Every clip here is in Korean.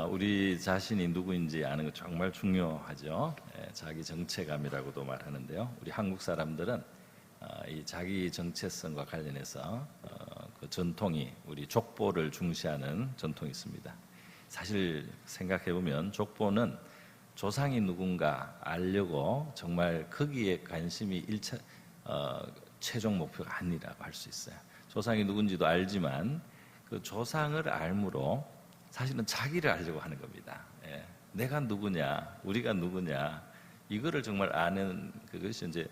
우리 자신이 누구인지 아는 거 정말 중요하죠. 자기 정체감이라고도 말하는데요. 우리 한국 사람들은 이 자기 정체성과 관련해서 그 전통이 우리 족보를 중시하는 전통이 있습니다. 사실 생각해보면 족보는 조상이 누군가 알려고 정말 거기에 관심이 최종 목표가 아니라고 할 수 있어요. 조상이 누군지도 알지만 그 조상을 알므로 사실은 자기를 알려고 하는 겁니다. 내가 누구냐, 우리가 누구냐, 이거를 정말 아는 그것이 이제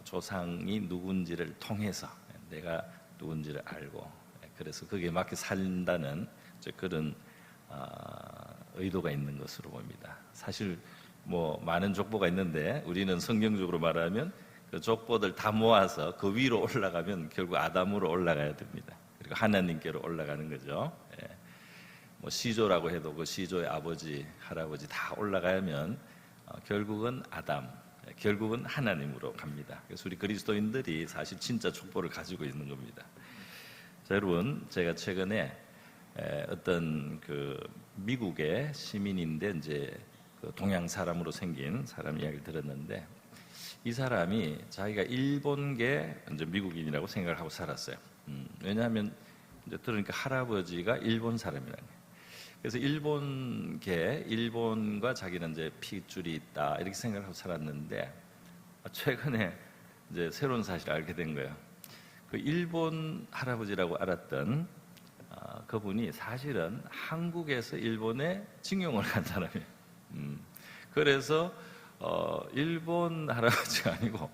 조상이 누군지를 통해서 내가 누군지를 알고, 그래서 거기에 맞게 산다는 그런 의도가 있는 것으로 봅니다. 사실 뭐 많은 족보가 있는데 우리는 성경적으로 말하면 그 족보들 다 모아서 그 위로 올라가면 결국 아담으로 올라가야 됩니다. 그리고 하나님께로 올라가는 거죠. 뭐 시조라고 해도 그 시조의 아버지, 할아버지 다 올라가면 결국은 아담, 결국은 하나님으로 갑니다. 그래서 우리 그리스도인들이 사실 진짜 족보를 가지고 있는 겁니다. 자, 여러분, 제가 최근에 어떤 그 미국의 시민인데 이제 그 동양 사람으로 생긴 사람 이야기를 들었는데, 이 사람이 자기가 일본계 이제 미국인이라고 생각을 하고 살았어요. 왜냐하면 이제 들으니까 할아버지가 일본 사람이라는 거예요. 그래서 일본과 자기는 이제 핏줄이 있다 이렇게 생각하고 살았는데, 최근에 이제 새로운 사실을 알게 된 거예요. 그 일본 할아버지라고 알았던 그분이 사실은 한국에서 일본에 징용을 간 사람이에요. 그래서 일본 할아버지가 아니고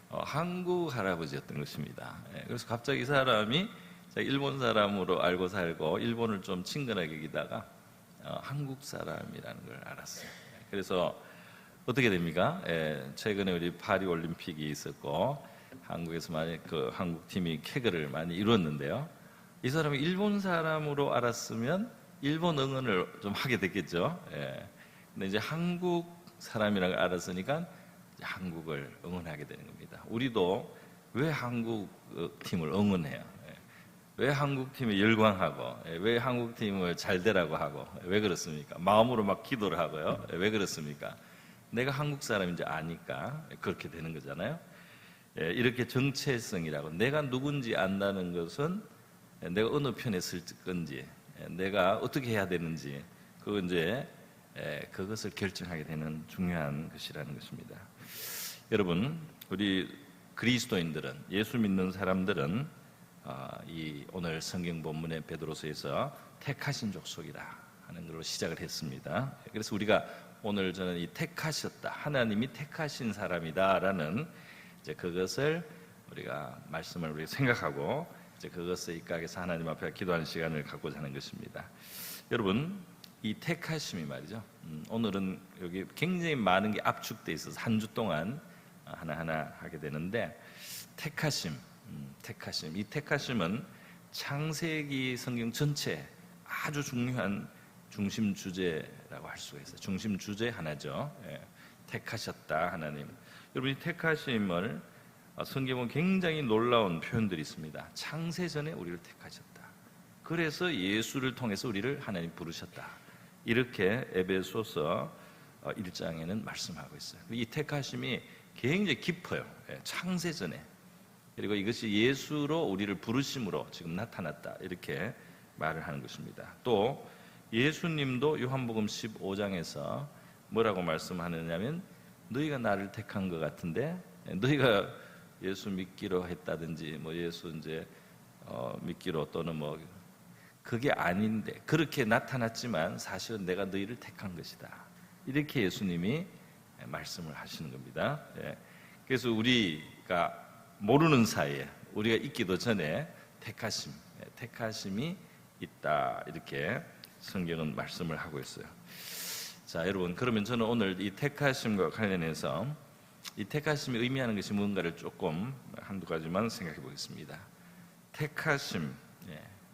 한국 할아버지였던 것입니다. 그래서 갑자기 이 사람이 일본 사람으로 알고 살고 일본을 좀 친근하게 여기다가 한국 사람이라는 걸 알았어요. 그래서 어떻게 됩니까? 최근에 우리 파리 올림픽이 있었고 한국에서 많이 그 한국 팀이 쾌거를 많이 이루었는데요. 이 사람이 일본 사람으로 알았으면 일본 응원을 좀 하게 됐겠죠. 근데 이제 한국 사람이라고 알았으니까 한국을 응원하게 되는 겁니다. 우리도 왜 한국 팀을 응원해요? 왜 한국팀에 열광하고, 왜 한국팀을 잘 되라고 하고, 왜 그렇습니까? 마음으로 막 기도를 하고요. 왜 그렇습니까? 내가 한국 사람인지 아니까 그렇게 되는 거잖아요. 이렇게 정체성이라고, 내가 누군지 안다는 것은 내가 어느 편에 설 건지, 내가 어떻게 해야 되는지, 그것을 결정하게 되는 중요한 것이라는 것입니다. 여러분, 우리 그리스도인들은, 예수 믿는 사람들은 이 오늘 성경 본문의 베드로서에서 택하신 족속이다 하는 걸로 시작을 했습니다. 그래서 우리가 오늘 저는 이 택하셨다, 하나님이 택하신 사람이다라는 이제 그것을 우리가 말씀을 우리가 생각하고 이제 그것에 입각해서 하나님 앞에 기도하는 시간을 갖고자 하는 것입니다. 여러분, 이 택하심이 말이죠. 오늘은 여기 굉장히 많은 게 압축돼 있어서 한 주 동안 하나하나 하게 되는데, 택하심. 이 택하심은 창세기 성경 전체 아주 중요한 중심 주제라고 할 수가 있어요. 중심 주제 하나죠. 택하셨다 하나님. 여러분, 이 택하심을 성경은 굉장히 놀라운 표현들이 있습니다. 창세 전에 우리를 택하셨다. 그래서 예수를 통해서 우리를 하나님 부르셨다. 이렇게 에베소서 1장에는 말씀하고 있어요. 이 택하심이 굉장히 깊어요. 창세 전에. 그리고 이것이 예수로 우리를 부르심으로 지금 나타났다, 이렇게 말을 하는 것입니다. 또 예수님도 요한복음 15장에서 뭐라고 말씀하느냐면, 너희가 나를 택한 것 같은데, 너희가 예수 믿기로 했다든지 뭐 예수 이제 믿기로 또는 뭐 그게 아닌데, 그렇게 나타났지만 사실은 내가 너희를 택한 것이다, 이렇게 예수님이 말씀을 하시는 겁니다. 그래서 우리가 모르는 사이에, 우리가 있기도 전에 택하심이 있다, 이렇게 성경은 말씀을 하고 있어요. 자, 여러분, 그러면 저는 오늘 이 택하심과 관련해서 이 택하심이 의미하는 것이 뭔가를 조금 한두 가지만 생각해 보겠습니다. 택하심.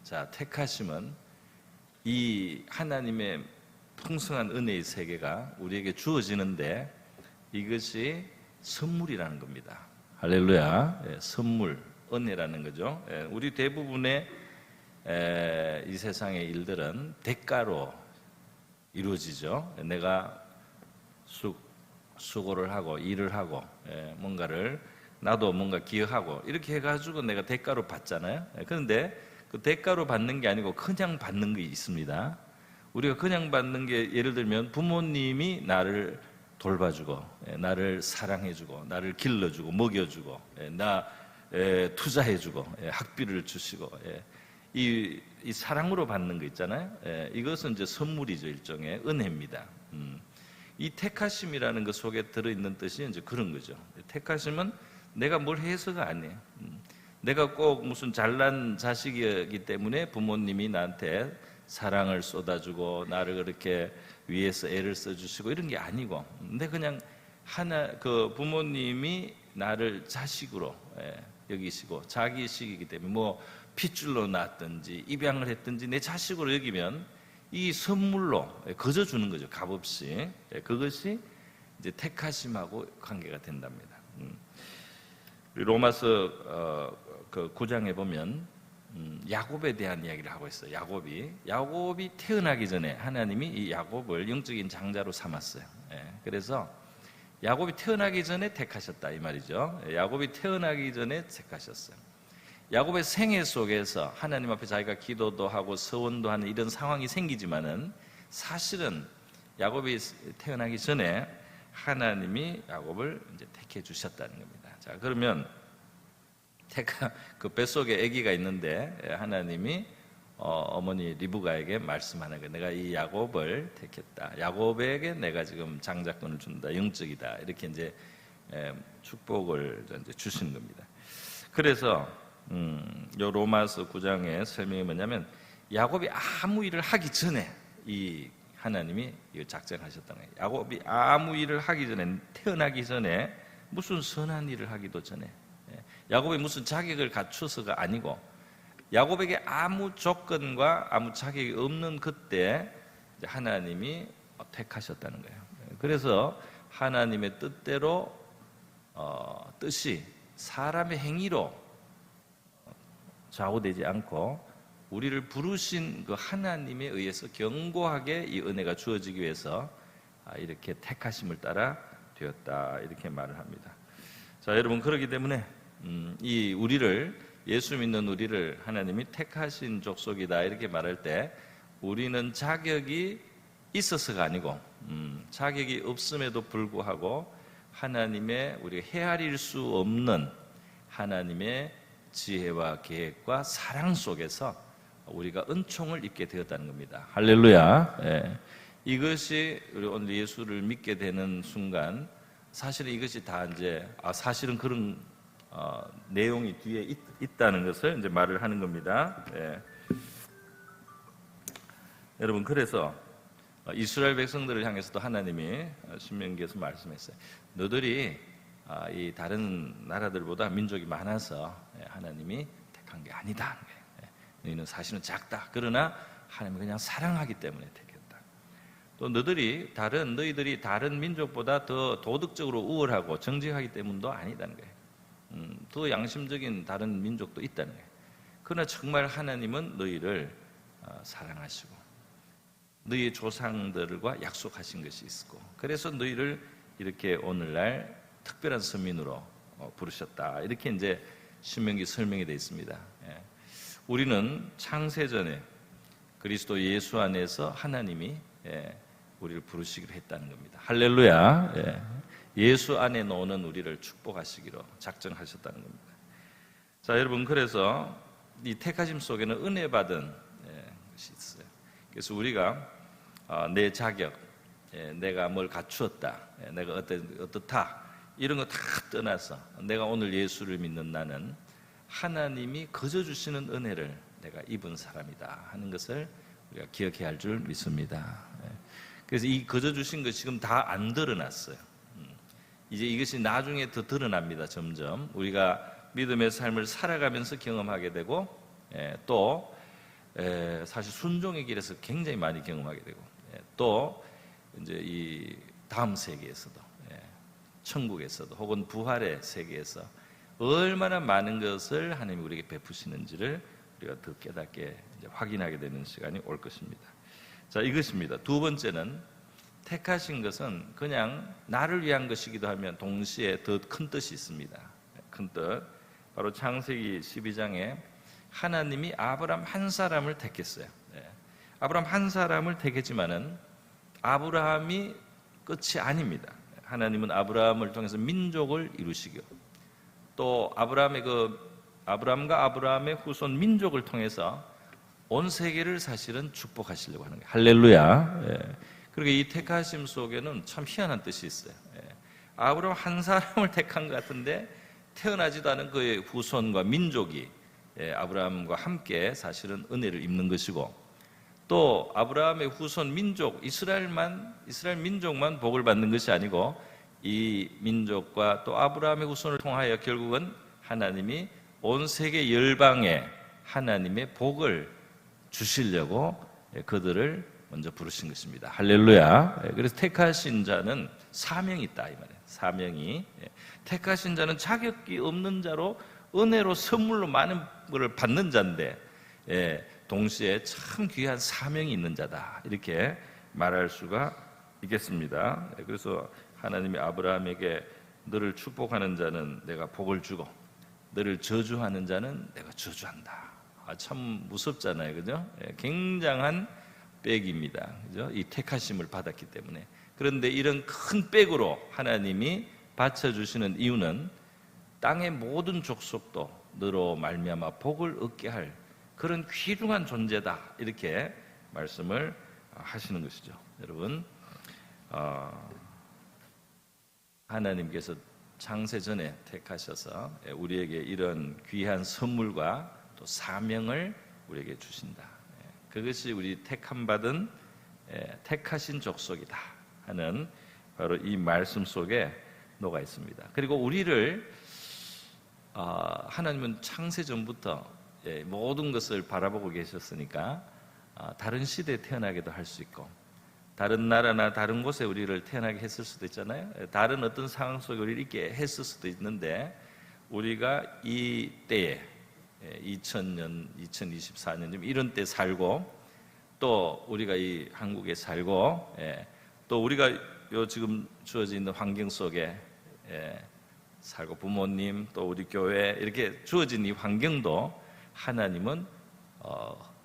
자, 택하심은 이 하나님의 풍성한 은혜의 세계가 우리에게 주어지는데, 이것이 선물이라는 겁니다. 할렐루야. 선물, 은혜라는 거죠. 우리 대부분의 이 세상의 일들은 대가로 이루어지죠. 내가 수고를 하고 일을 하고 뭔가를 나도 뭔가 기여하고 이렇게 해가지고 내가 대가로 받잖아요. 그런데 그 대가로 받는 게 아니고 그냥 받는 게 있습니다. 우리가 그냥 받는 게 예를 들면 부모님이 나를 돌봐주고 나를 사랑해주고 나를 길러주고 먹여주고 나 투자해주고 학비를 주시고 이 사랑으로 받는 거 있잖아요. 이것은 이제 선물이죠. 일종의 은혜입니다. 이 택하심이라는 것 속에 들어있는 뜻이 이제 그런 거죠. 택하심은 내가 뭘 해서가 아니에요. 내가 꼭 무슨 잘난 자식이기 때문에 부모님이 나한테 사랑을 쏟아주고 나를 그렇게 위해서 애를 써주시고 이런 게 아니고, 근데 그냥 그 부모님이 나를 자식으로 여기시고 자기식이기 때문에 뭐 핏줄로 낳았든지 입양을 했든지 내 자식으로 여기면 이 선물로 거저 주는 거죠. 값없이. 그것이 이제 택하심하고 관계가 된답니다. 로마서 그 9장에 보면 야곱에 대한 이야기를 하고 있어요. 야곱이 태어나기 전에 하나님이 이 야곱을 영적인 장자로 삼았어요. 그래서 야곱이 태어나기 전에 택하셨다 이 말이죠. 야곱이 태어나기 전에 택하셨어요. 야곱의 생애 속에서 하나님 앞에 자기가 기도도 하고 서원도 하는 이런 상황이 생기지만은 사실은 야곱이 태어나기 전에 하나님이 야곱을 이제 택해 주셨다는 겁니다. 자, 그러면 그 뱃속에 아기가 있는데 하나님이 어머니 리브가에게 말씀하는 거예요. 내가 이 야곱을 택했다. 야곱에게 내가 지금 장자권을 준다. 영적이다. 이렇게 이제 축복을 이제 주신 겁니다. 그래서 요 로마서 9장의 설명이 뭐냐면 야곱이 아무 일을 하기 전에 이 하나님이 이걸 작정하셨다는 거예요. 야곱이 아무 일을 하기 전에, 태어나기 전에, 무슨 선한 일을 하기도 전에, 야곱이 무슨 자격을 갖춰서가 아니고 야곱에게 아무 조건과 아무 자격이 없는 그때 하나님이 택하셨다는 거예요. 그래서 하나님의 뜻대로 뜻이 사람의 행위로 좌우되지 않고 우리를 부르신 그 하나님에 의해서 견고하게 이 은혜가 주어지기 위해서 이렇게 택하심을 따라 되었다 이렇게 말을 합니다. 자, 여러분, 그렇기 때문에 이 우리를, 예수 믿는 우리를 하나님이 택하신 족속이다 이렇게 말할 때 우리는 자격이 있어서가 아니고 자격이 없음에도 불구하고 하나님의 우리가 헤아릴 수 없는 하나님의 지혜와 계획과 사랑 속에서 우리가 은총을 입게 되었다는 겁니다. 할렐루야. 이것이 우리 오늘 예수를 믿게 되는 순간 사실은 이것이 다 이제 사실은 그런 내용이 뒤에 있다는 것을 이제 말을 하는 겁니다. 여러분, 그래서 이스라엘 백성들을 향해서도 하나님이 신명기에서 말씀했어요. 너들이 이 다른 나라들보다 민족이 많아서 하나님이 택한 게 아니다. 너희는 사실은 작다. 그러나 하나님이 그냥 사랑하기 때문에 택했다. 또 너희들이 다른 민족보다 더 도덕적으로 우월하고 정직하기 때문도 아니다는 거예요. 더 양심적인 다른 민족도 있다는 거예요. 그러나 정말 하나님은 너희를 사랑하시고 너희의 조상들과 약속하신 것이 있고 그래서 너희를 이렇게 오늘날 특별한 선민으로 부르셨다. 이렇게 이제 신명기 설명이 되어 있습니다. 우리는 창세전에 그리스도 예수 안에서 하나님이 우리를 부르시기로 했다는 겁니다. 할렐루야. 예수 안에 노는 우리를 축복하시기로 작정하셨다는 겁니다. 자, 여러분, 그래서 이 택하심 속에는 은혜 받은 것이 있어요. 그래서 우리가 내 자격, 내가 뭘 갖추었다, 내가 어떻다 이런 거 다 떠나서 내가 오늘 예수를 믿는 나는 하나님이 거저 주시는 은혜를 내가 입은 사람이다 하는 것을 우리가 기억해야 할 줄 믿습니다. 그래서 이 거저 주신 것 지금 다 안 드러났어요. 이제 이것이 나중에 더 드러납니다. 점점 우리가 믿음의 삶을 살아가면서 경험하게 되고 또 사실 순종의 길에서 굉장히 많이 경험하게 되고 또 이제 이 다음 세계에서도 천국에서도 혹은 부활의 세계에서 얼마나 많은 것을 하나님이 우리에게 베푸시는지를 우리가 더 깨닫게 이제 확인하게 되는 시간이 올 것입니다. 자, 이것입니다. 두 번째는 택하신 것은 그냥 나를 위한 것이기도 하면 동시에 더 큰 뜻이 있습니다. 큰 뜻. 바로 창세기 12장에 하나님이 아브라함 한 사람을 택했어요. 아브라함 한 사람을 택했지만은 아브라함이 끝이 아닙니다. 하나님은 아브라함을 통해서 민족을 이루시고 또 아브라함과 아브라함의 후손 민족을 통해서 온 세계를 사실은 축복하시려고 하는 거예요. 할렐루야. 그리고 이 택하심 속에는 참 희한한 뜻이 있어요. 아브라함 한 사람을 택한 것 같은데 태어나지도 않은 그의 후손과 민족이 아브라함과 함께 사실은 은혜를 입는 것이고 또 아브라함의 후손 민족 이스라엘 민족만 복을 받는 것이 아니고 이 민족과 또 아브라함의 후손을 통하여 결국은 하나님이 온 세계 열방에 하나님의 복을 주시려고 그들을 먼저 부르신 것입니다. 할렐루야. 그래서 택하신 자는 사명이 있다 이 말이에요. 사명이. 택하신 자는 자격이 없는 자로 은혜로 선물로 많은 것을 받는 자인데 동시에 참 귀한 사명이 있는 자다 이렇게 말할 수가 있겠습니다. 그래서 하나님이 아브라함에게 너를 축복하는 자는 내가 복을 주고 너를 저주하는 자는 내가 저주한다. 참 무섭잖아요, 그죠? 굉장한 백입니다, 그죠? 이 택하심을 받았기 때문에. 그런데 이런 큰 백으로 하나님이 바쳐주시는 이유는 땅의 모든 족속도 너로 말미암아 복을 얻게 할 그런 귀중한 존재다 이렇게 말씀을 하시는 것이죠. 여러분, 하나님께서 창세 전에 택하셔서 우리에게 이런 귀한 선물과 또 사명을 우리에게 주신다. 그것이 우리 택함 받은 택하신 족속이다 하는 바로 이 말씀 속에 녹아 있습니다. 그리고 우리를 하나님은 창세 전부터 모든 것을 바라보고 계셨으니까 다른 시대에 태어나게도 할 수 있고 다른 나라나 다른 곳에 우리를 태어나게 했을 수도 있잖아요. 다른 어떤 상황 속에 우리를 있게 했을 수도 있는데 우리가 이 때에 2000년, 2024년 이런 때 살고 또 우리가 이 한국에 살고 또 우리가 요 지금 주어져 있는 환경 속에 살고 부모님 또 우리 교회 이렇게 주어진 이 환경도 하나님은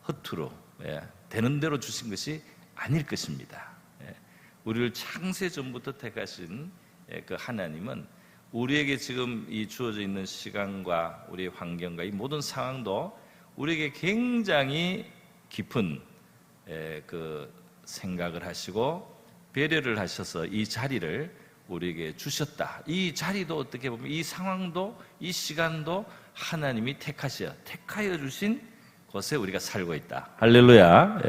허투루 되는 대로 주신 것이 아닐 것입니다. 우리를 창세 전부터 택하신 그 하나님은 우리에게 지금 이 주어져 있는 시간과 우리의 환경과 이 모든 상황도 우리에게 굉장히 깊은 그 생각을 하시고 배려를 하셔서 이 자리를 우리에게 주셨다. 이 자리도 어떻게 보면 이 상황도 이 시간도 하나님이 택하여 주신 곳에 우리가 살고 있다. 할렐루야.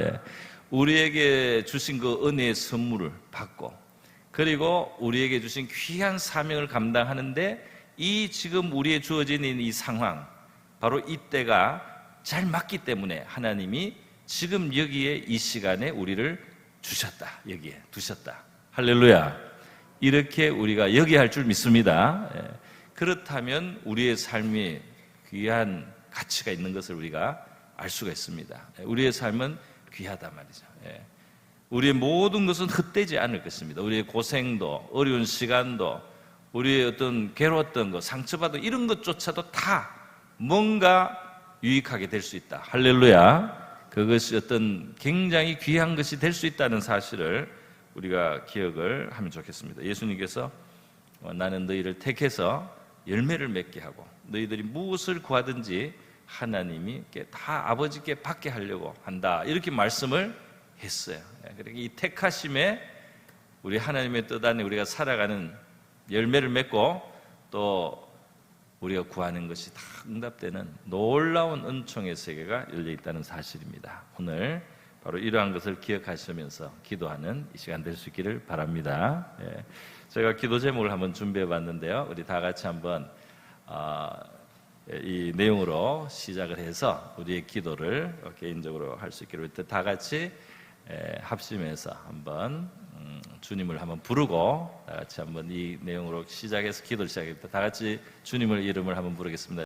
우리에게 주신 그 은혜의 선물을 받고 그리고 우리에게 주신 귀한 사명을 감당하는데 이 지금 우리의 주어진 이 상황 바로 이때가 잘 맞기 때문에 하나님이 지금 여기에 이 시간에 우리를 주셨다. 여기에 두셨다. 할렐루야. 이렇게 우리가 여기 할 줄 믿습니다. 그렇다면 우리의 삶에 귀한 가치가 있는 것을 우리가 알 수가 있습니다. 우리의 삶은 귀하다 말이죠. 우리의 모든 것은 헛되지 않을 것입니다. 우리의 고생도 어려운 시간도 우리의 어떤 괴로웠던 것 상처받은 이런 것조차도 다 뭔가 유익하게 될 수 있다. 할렐루야. 그것이 어떤 굉장히 귀한 것이 될 수 있다는 사실을 우리가 기억을 하면 좋겠습니다. 예수님께서 나는 너희를 택해서 열매를 맺게 하고 너희들이 무엇을 구하든지 하나님이 다 아버지께 받게 하려고 한다. 이렇게 말씀을 했어요. 그러니까 이 택하심에 우리 하나님의 뜻 안에 우리가 살아가는 열매를 맺고 또 우리가 구하는 것이 다 응답되는 놀라운 은총의 세계가 열려 있다는 사실입니다. 오늘 바로 이러한 것을 기억하시면서 기도하는 이 시간 될 수 있기를 바랍니다. 제가 기도 제목을 한번 준비해 봤는데요. 우리 다 같이 한번 이 내용으로 시작을 해서 우리의 기도를 개인적으로 할 수 있기를 다 같이 합심해서 한번 주님을 한번 부르고 다 같이 한번 이 내용으로 시작해서 기도를 시작합니다. 다 같이 주님을 이름을 한번 부르겠습니다.